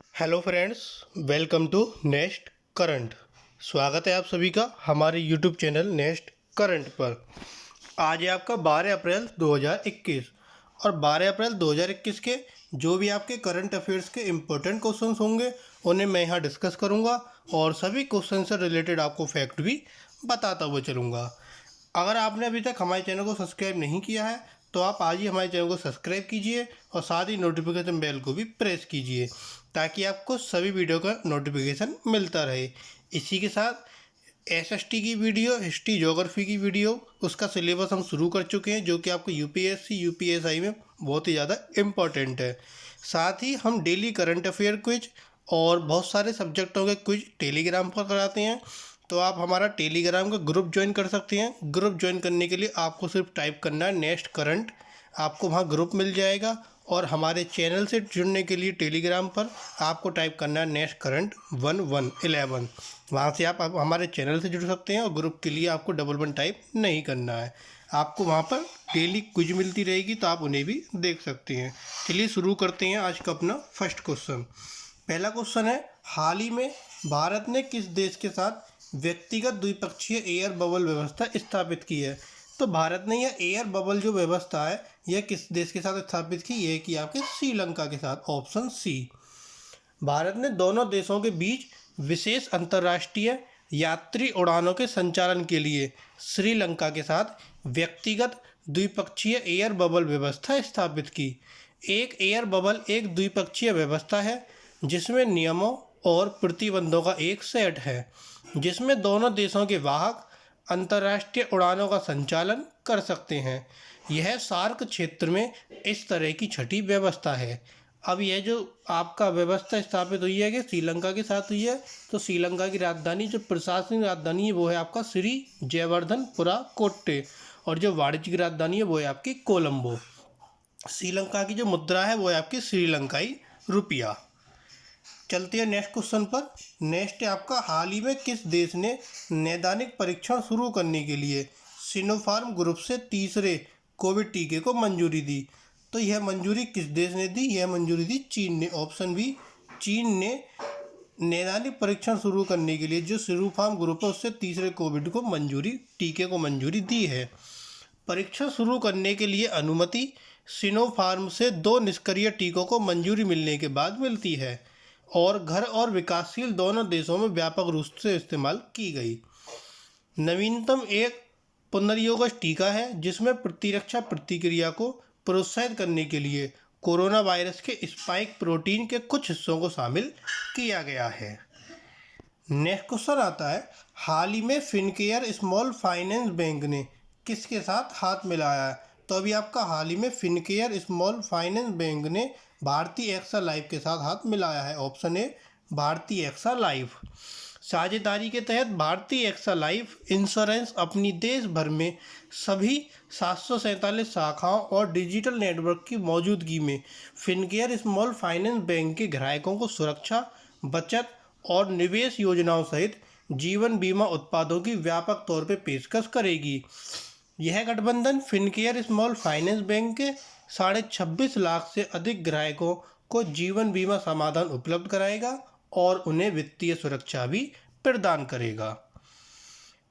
Hello friends, welcome to next current. स्वागत है आप सभी का हमारे यूट्यूब चैनल नेक्स्ट करंट पर। आज है आपका 12 अप्रैल 2021 और 12 अप्रैल 2021 के जो भी आपके करंट अफेयर्स के इम्पोर्टेंट क्वेश्चंस होंगे उन्हें मैं यहाँ डिस्कस करूँगा और सभी क्वेश्चन से रिलेटेड आपको फैक्ट भी बताता हुआ चलूँगा। अगर आपने अभी तक हमारे चैनल को सब्सक्राइब नहीं किया है तो आप आज ही हमारे चैनल को सब्सक्राइब कीजिए और साथ ही नोटिफिकेशन बेल को भी प्रेस कीजिए ताकि आपको सभी वीडियो का नोटिफिकेशन मिलता रहे। इसी के साथ एसएसटी की वीडियो, हिस्ट्री ज्योग्राफी की वीडियो, उसका सिलेबस हम शुरू कर चुके हैं जो कि आपको यूपीएससी यूपीएसआई में बहुत ही ज़्यादा इम्पॉर्टेंट है। साथ ही हम डेली करंट अफेयर क्विज और बहुत सारे सब्जेक्टों के क्विज टेलीग्राम पर कराते हैं, तो आप हमारा टेलीग्राम का ग्रुप ज्वाइन कर सकते हैं। ग्रुप ज्वाइन करने के लिए आपको सिर्फ टाइप करना है नेक्स्ट करंट, आपको वहाँ ग्रुप मिल जाएगा। और हमारे चैनल से जुड़ने के लिए टेलीग्राम पर आपको टाइप करना है नेक्स्ट करंट 1111। वहाँ से आप हमारे चैनल से जुड़ सकते हैं और ग्रुप के लिए आपको 11 टाइप नहीं करना है। आपको वहाँ पर डेली क्विज मिलती रहेगी तो आप उन्हें भी देख सकते हैं। चलिए शुरू करते हैं आज का अपना फर्स्ट क्वेश्चन। पहला क्वेश्चन है, हाल ही में भारत ने किस देश के साथ व्यक्तिगत द्विपक्षीय एयर बबल व्यवस्था स्थापित की है? तो भारत ने यह एयर बबल जो व्यवस्था है यह किस देश के साथ स्थापित की? यह कि आपके श्रीलंका के साथ, ऑप्शन सी। भारत ने दोनों देशों के बीच विशेष अंतर्राष्ट्रीय यात्री उड़ानों के संचालन के लिए श्रीलंका के साथ व्यक्तिगत द्विपक्षीय एयर बबल व्यवस्था स्थापित की। एक एयर बबल एक द्विपक्षीय व्यवस्था है जिसमें नियमों और प्रतिबंधों का एक सेट है जिसमें दोनों देशों के वाहक अंतर्राष्ट्रीय उड़ानों का संचालन कर सकते हैं। यह सार्क क्षेत्र में इस तरह की छठी व्यवस्था है। अब यह जो आपका व्यवस्था स्थापित हुई है कि श्रीलंका के साथ हुई है, तो श्रीलंका की राजधानी जो प्रशासनिक राजधानी है वो है आपका श्री जयवर्धनपुरा कोट्टे और जो वाणिज्यिक राजधानी है वो है आपकी कोलंबो। श्रीलंका की जो मुद्रा है वो है आपकी श्रीलंकाई रुपया। चलते हैं नेक्स्ट क्वेश्चन पर। नेक्स्ट है आपका, हाल ही में किस देश ने नैदानिक परीक्षण शुरू करने के लिए सिनोफार्म ग्रुप से तीसरे कोविड टीके को मंजूरी दी? तो यह मंजूरी किस देश ने दी? यह मंजूरी दी चीन ने, ऑप्शन बी। चीन ने नैदानिक परीक्षण शुरू करने के लिए जो सिनोफार्म ग्रुप है उससे तीसरे कोविड को टीके को मंजूरी दी है। परीक्षण शुरू करने के लिए अनुमति सिनोफार्म से 2 निष्क्रिय टीकों को मंजूरी मिलने के बाद मिलती है और घर और विकासशील दोनों देशों में व्यापक रूप से इस्तेमाल की गई। नवीनतम एक पुनर्योगज टीका है जिसमें प्रतिरक्षा प्रतिक्रिया को प्रोत्साहित करने के लिए कोरोना वायरस के स्पाइक प्रोटीन के कुछ हिस्सों को शामिल किया गया है। नेक्स्ट क्वेश्चन आता है, हाल ही में फिनकेयर स्मॉल फाइनेंस बैंक ने किसके साथ हाथ मिलाया है? तो अभी आपका हाल ही में फिनकेयर स्मॉल फाइनेंस बैंक ने भारतीय एक्सा लाइफ के साथ हाथ मिलाया है, ऑप्शन ए भारतीय एक्सा लाइफ। साझेदारी के तहत भारतीय एक्सा लाइफ इंश्योरेंस अपनी देश भर में सभी 747 शाखाओं और डिजिटल नेटवर्क की मौजूदगी में फिनकेयर स्मॉल फाइनेंस बैंक के ग्राहकों को सुरक्षा, बचत और निवेश योजनाओं सहित जीवन बीमा उत्पादों की व्यापक तौर पर पेशकश करेगी। यह गठबंधन फिनकेयर स्मॉल फाइनेंस बैंक के 26.5 लाख से अधिक ग्राहकों को जीवन बीमा समाधान उपलब्ध कराएगा और उन्हें वित्तीय सुरक्षा भी प्रदान करेगा।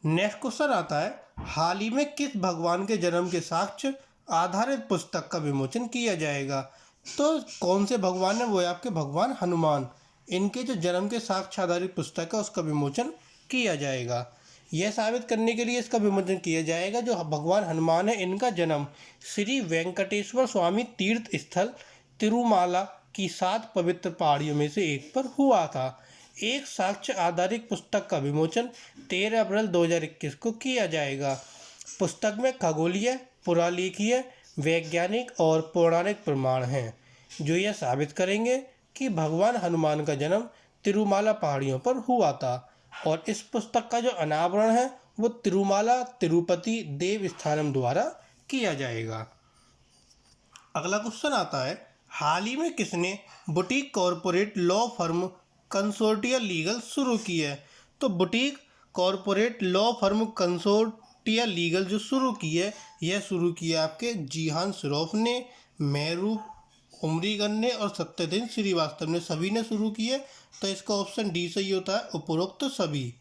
नेक्स्ट क्वेश्चन आता है, हाल ही में किस भगवान के जन्म के साक्ष्य आधारित पुस्तक का विमोचन किया जाएगा? तो कौन से भगवान है? वो है आपके भगवान हनुमान। इनके जो जन्म के साक्ष्य आधारित पुस्तक है उसका विमोचन किया जाएगा। यह साबित करने के लिए इसका विमोचन किया जाएगा जो भगवान हनुमान है इनका जन्म श्री वेंकटेश्वर स्वामी तीर्थ स्थल तिरुमाला की 7 पवित्र पहाड़ियों में से एक पर हुआ था। एक साक्ष्य आधारित पुस्तक का विमोचन 13 अप्रैल 2021 को किया जाएगा। पुस्तक में खगोलीय, पुरालेखीय, वैज्ञानिक और पौराणिक प्रमाण हैं जो यह साबित करेंगे कि भगवान हनुमान का जन्म तिरुमाला पहाड़ियों पर हुआ था और इस पुस्तक का जो अनावरण है वो तिरुमाला तिरुपति देवस्थानम द्वारा किया जाएगा। अगला क्वेश्चन आता है, हाल ही में किसने boutique corporate law firm consortia legal शुरू की है? तो boutique corporate law firm consortia legal जो शुरू की है यह शुरू किया आपके जीहान श्रॉफ ने, मेहरूब उमरीगन ने और सत्यदेव श्रीवास्तव ने, सभी ने शुरू किए। तो इसका ऑप्शन डी सही होता है, उपरोक्त सभी।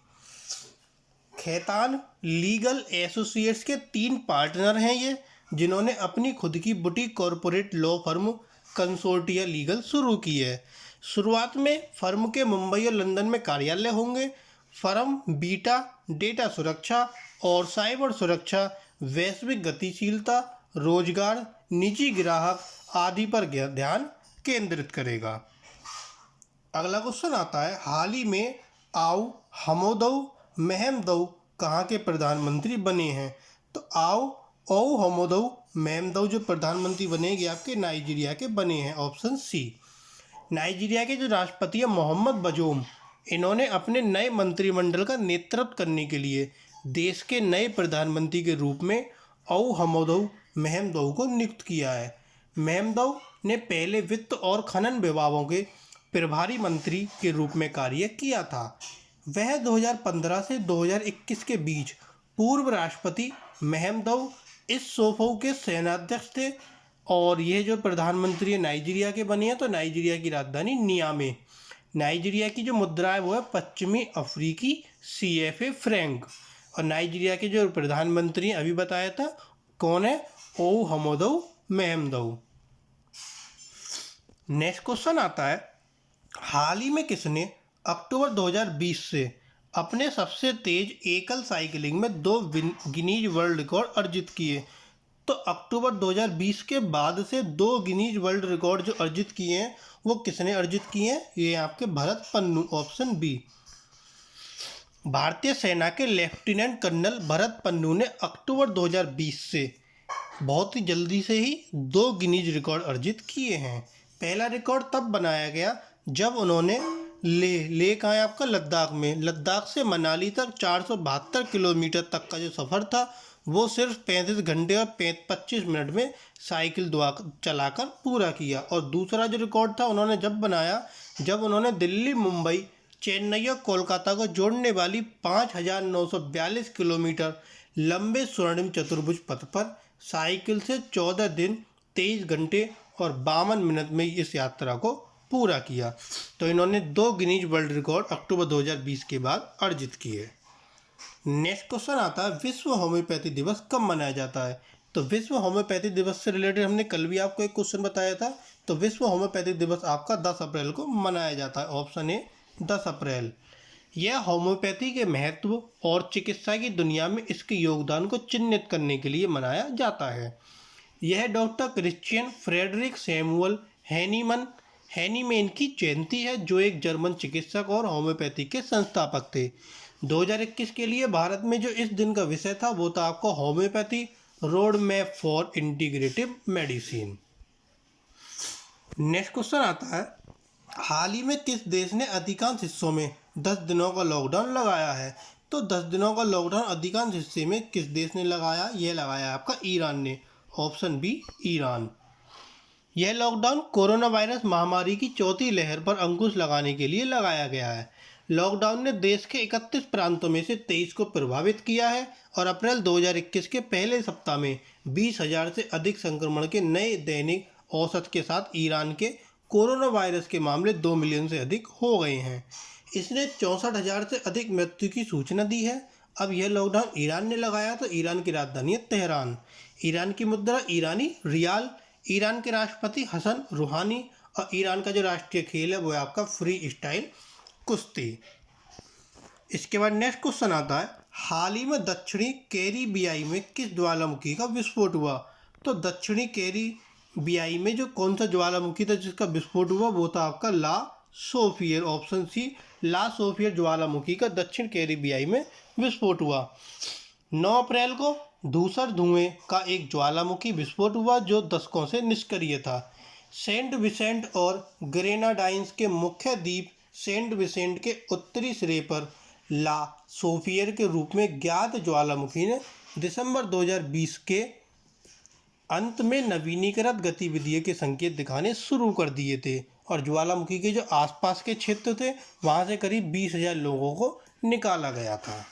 खैतान लीगल एसोसिएट्स के 3 पार्टनर हैं ये, जिन्होंने अपनी खुद की boutique corporate law firm consortia legal शुरू की है। शुरुआत में फर्म के मुंबई और लंदन में कार्यालय होंगे। फर्म बीटा, डेटा सुरक्षा और साइबर सुरक्षा, वैश्विक गतिशीलता, रोजगार, निजी ग्राहक आदि पर ध्यान केंद्रित करेगा। अगला क्वेश्चन आता है, हाल ही में आऊ हमदऊ महमदऊ कहाँ के प्रधानमंत्री बने हैं? तो आऊ हमदऊ महमदऊ जो प्रधानमंत्री बनेंगे आपके नाइजीरिया के बने हैं, ऑप्शन सी। नाइजीरिया के जो राष्ट्रपति हैं मोहम्मद बजोम, इन्होंने अपने नए मंत्रिमंडल का नेतृत्व करने के लिए देश के नए प्रधानमंत्री के रूप में आऊ हमदऊ महमदऊ को नियुक्त किया है। महमदऊ ने पहले वित्त और खनन विभागों के प्रभारी मंत्री के रूप में कार्य किया था। वह 2015 से 2021 के बीच पूर्व राष्ट्रपति महमदऊ इस सोफो के सेनाध्यक्ष थे। और ये जो प्रधानमंत्री नाइजीरिया के बने हैं, तो नाइजीरिया की राजधानी नियामे। नाइजीरिया की जो मुद्रा है वो है पश्चिमी अफ्रीकी CFA फ्रैंक। और नाइजीरिया के जो प्रधानमंत्री अभी बताया था कौन है, आऊ हमदऊ महमदऊ। नेक्स्ट क्वेश्चन आता है, हाल ही में किसने अक्टूबर 2020 से अपने सबसे तेज एकल साइकिलिंग में 2 गिनीज वर्ल्ड रिकॉर्ड अर्जित किए? तो अक्टूबर 2020 के बाद से 2 गिनीज वर्ल्ड रिकॉर्ड जो अर्जित किए हैं वो किसने अर्जित किए हैं? ये आपके भरत पन्नू, ऑप्शन बी। भारतीय सेना के लेफ्टिनेंट कर्नल भरत पन्नू ने अक्टूबर 2020 से बहुत ही जल्दी से ही 2 गिनीज रिकॉर्ड अर्जित किए हैं। पहला रिकॉर्ड तब बनाया गया जब उन्होंने ले कहाँ है आपका, लद्दाख से मनाली तक 472 किलोमीटर तक का जो सफ़र था वो सिर्फ 35 घंटे और 25 मिनट में साइकिल चलाकर पूरा किया। और दूसरा जो रिकॉर्ड था उन्होंने जब बनाया जब उन्होंने दिल्ली, मुंबई, चेन्नई और कोलकाता को जोड़ने वाली 5,942 किलोमीटर लंबे स्वर्णिम चतुर्भुज पथ पर साइकिल से 14 दिन 23 घंटे और 52 मिनट में इस यात्रा को पूरा किया। तो इन्होंने 2 गिनीज वर्ल्ड रिकॉर्ड अक्टूबर 2020 के बाद अर्जित किए। नेक्स्ट क्वेश्चन आता है, विश्व होम्योपैथी दिवस कब मनाया जाता है? तो विश्व होम्योपैथी दिवस से रिलेटेड हमने कल भी आपको एक क्वेश्चन बताया था। तो विश्व होम्योपैथी दिवस आपका 10 अप्रैल को मनाया जाता है, ऑप्शन ए 10 अप्रैल। यह होम्योपैथी के महत्व और चिकित्सा की दुनिया में इसके योगदान को चिन्हित करने के लिए मनाया जाता है। यह doctor Christian Friedrich Samuel Hahnemann की जयंती है, जो एक जर्मन चिकित्सक और होम्योपैथी के संस्थापक थे। 2021 के लिए भारत में जो इस दिन का विषय था वो था आपका homeopathy road map for integrative medicine. Next question आता है, हाल ही में किस देश ने अधिकांश हिस्सों में 10 दिनों का लॉकडाउन लगाया है? तो 10 दिनों का लॉकडाउन अधिकांश हिस्से में किस देश ने लगाया? यह लगाया आपका ईरान ने, ऑप्शन बी ईरान। यह लॉकडाउन कोरोना वायरस महामारी की चौथी लहर पर अंकुश लगाने के लिए लगाया गया है। लॉकडाउन ने देश के 31 प्रांतों में से 23 को प्रभावित किया है और अप्रैल 2021 के पहले सप्ताह में 20,000 से अधिक संक्रमण के नए दैनिक औसत के साथ ईरान के कोरोना वायरस के मामले 2 मिलियन से अधिक हो गए हैं। इसने 64,000 से अधिक मृत्यु की सूचना दी है। अब यह लॉकडाउन ईरान ने लगाया तो ईरान की राजधानी है तेहरान। ईरान की मुद्रा ईरानी रियाल। ईरान के राष्ट्रपति हसन रूहानी और ईरान का जो राष्ट्रीय खेल है वो है आपका फ्री स्टाइल कुश्ती। इसके बाद नेक्स्ट क्वेश्चन आता है, हाल ही में दक्षिणी कैरिबियाई में किस ज्वालामुखी का विस्फोट हुआ? तो दक्षिणी कैरिबियाई में जो कौन सा ज्वालामुखी था जिसका विस्फोट हुआ वो था आपका ला सोफियर, ऑप्शन सी ला सोफियर ज्वालामुखी का दक्षिण कैरिबियाई में विस्फोट हुआ। 9 अप्रैल को धूसर धुएं का एक ज्वालामुखी विस्फोट हुआ जो दशकों से निष्क्रिय था। सेंट विसेंट और ग्रेनाडाइंस के मुख्य द्वीप सेंट विसेंट के उत्तरी सिरे पर ला सोफियर के रूप में ज्ञात ज्वालामुखी ने दिसंबर 2020 के अंत में नवीनीकृत गतिविधि के संकेत दिखाने शुरू कर दिए थे और ज्वालामुखी के जो आसपास के क्षेत्र थे वहाँ से करीब 20,000 लोगों को निकाला गया था।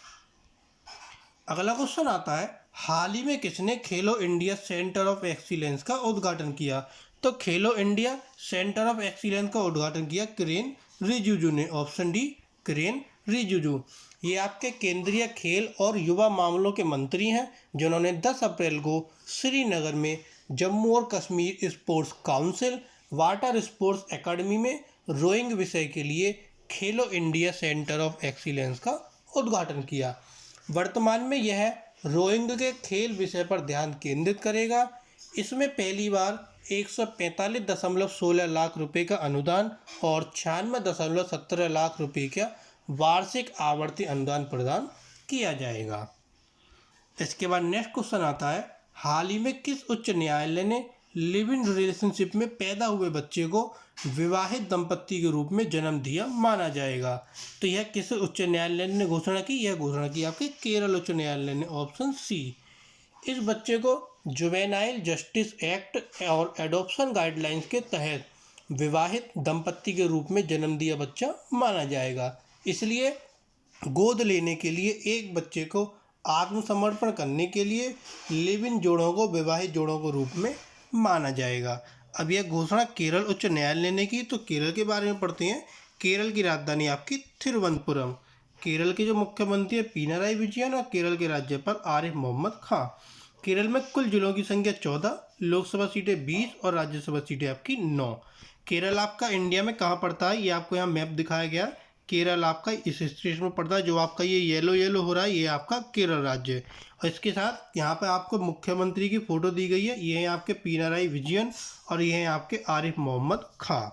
अगला क्वेश्चन आता है, हाल ही में किसने खेलो इंडिया सेंटर ऑफ एक्सीलेंस का उद्घाटन किया? तो तो खेलो इंडिया सेंटर ऑफ एक्सीलेंस का उद्घाटन किया किरेन रिजिजू ने। Option D Kiren Rijiju. ये आपके केंद्रीय खेल और युवा मामलों के मंत्री हैं, जिन्होंने 10 अप्रैल को श्रीनगर में जम्मू और Kashmir sports council water sports academy में रोइंग विषय के लिए खेलो इंडिया सेंटर ऑफ एक्सीलेंस का उद्घाटन किया। वर्तमान में यह रोइंग के खेल विषय पर ध्यान केंद्रित करेगा। इसमें पहली बार 145.16 लाख रुपए का अनुदान और 96.17 लाख रुपए का वार्षिक आवर्ती अनुदान प्रदान किया जाएगा। इसके बाद नेक्स्ट क्वेश्चन आता है, हाल ही में किस उच्च न्यायालय ने लिव इन रिलेशनशिप में पैदा हुए बच्चे को विवाहित दंपत्ति के रूप में जन्म दिया माना जाएगा? तो यह किस उच्च न्यायालय ने घोषणा की? यह घोषणा की आपके केरल उच्च न्यायालय ने। Option C. इस बच्चे को जुवेनाइल जस्टिस एक्ट और एडॉप्शन गाइडलाइंस के तहत विवाहित दंपत्ति के रूप में जन्म दिया बच्चा माना जाएगा। इसलिए गोद लेने के लिए एक बच्चे को आत्मसमर्पण करने के लिए लिव इन जोड़ों को विवाहित जोड़ों के रूप में माना जाएगा। अब यह घोषणा केरल उच्च न्यायालय ने की। तो केरल के बारे में पढ़ते हैं। केरल की राजधानी आपकी तिरुवनंतपुरम। केरल के जो मुख्यमंत्री है पिनाराई विजयन और केरल के राज्यपाल आरिफ मोहम्मद खान। केरल में कुल जिलों की संख्या 14, लोकसभा सीटें 20 और राज्यसभा सीटें आपकी 9। केरल आपका इंडिया में कहाँ पड़ता है, ये आपको यहाँ मैप दिखाया गया। केरल आपका इस स्टेट में पड़ता है। जो आपका ये येलो येलो हो रहा है, ये आपका केरल राज्य है। और इसके साथ यहाँ पे आपको मुख्यमंत्री की फ़ोटो दी गई है। ये हैं आपके पिनाराई विजयन और ये हैं आपके आरिफ मोहम्मद खान।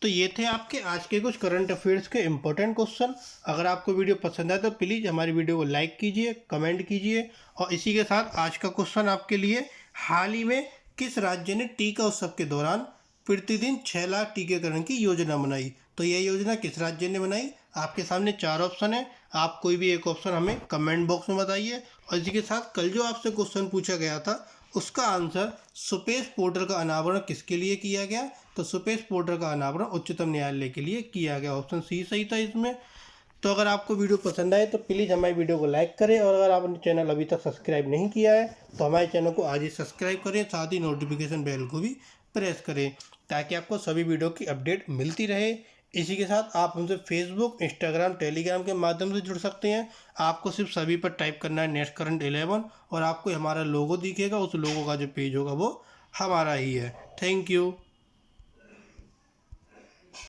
तो ये थे आपके आज के कुछ करंट अफेयर्स के इंपॉर्टेंट क्वेश्चन। अगर आपको वीडियो पसंद आए तो प्लीज़ हमारी वीडियो को लाइक कीजिए, कमेंट कीजिए। और इसी के साथ आज का क्वेश्चन आपके लिए, हाल ही में किस राज्य ने टीका उत्सव के दौरान प्रतिदिन 6 लाख टीकाकरण की योजना बनाई? तो यह योजना किस राज्य ने बनाई? आपके सामने 4 ऑप्शन है। आप कोई भी एक ऑप्शन हमें कमेंट बॉक्स में बताइए। और इसी के साथ कल जो आपसे क्वेश्चन पूछा गया था उसका आंसर, सुपेश पोर्टल का अनावरण किसके लिए किया गया? तो सुपेश पोर्टल का अनावरण उच्चतम न्यायालय के लिए किया गया। ऑप्शन सी सही था इसमें। तो अगर आपको वीडियो पसंद आए तो प्लीज़ हमारी वीडियो को लाइक करें। और अगर आपने चैनल अभी तक सब्सक्राइब नहीं किया है तो हमारे चैनल को आज ही सब्सक्राइब करें, साथ ही नोटिफिकेशन बेल को भी प्रेस करें ताकि आपको सभी वीडियो की अपडेट मिलती रहे। इसी के साथ आप हमसे फेसबुक, इंस्टाग्राम, टेलीग्राम के माध्यम से जुड़ सकते हैं। आपको सिर्फ सभी पर टाइप करना है नेक्स्ट करंट 11 और आपको हमारा लोगो दिखेगा। उस लोगो का जो पेज होगा वो हमारा ही है। Thank you.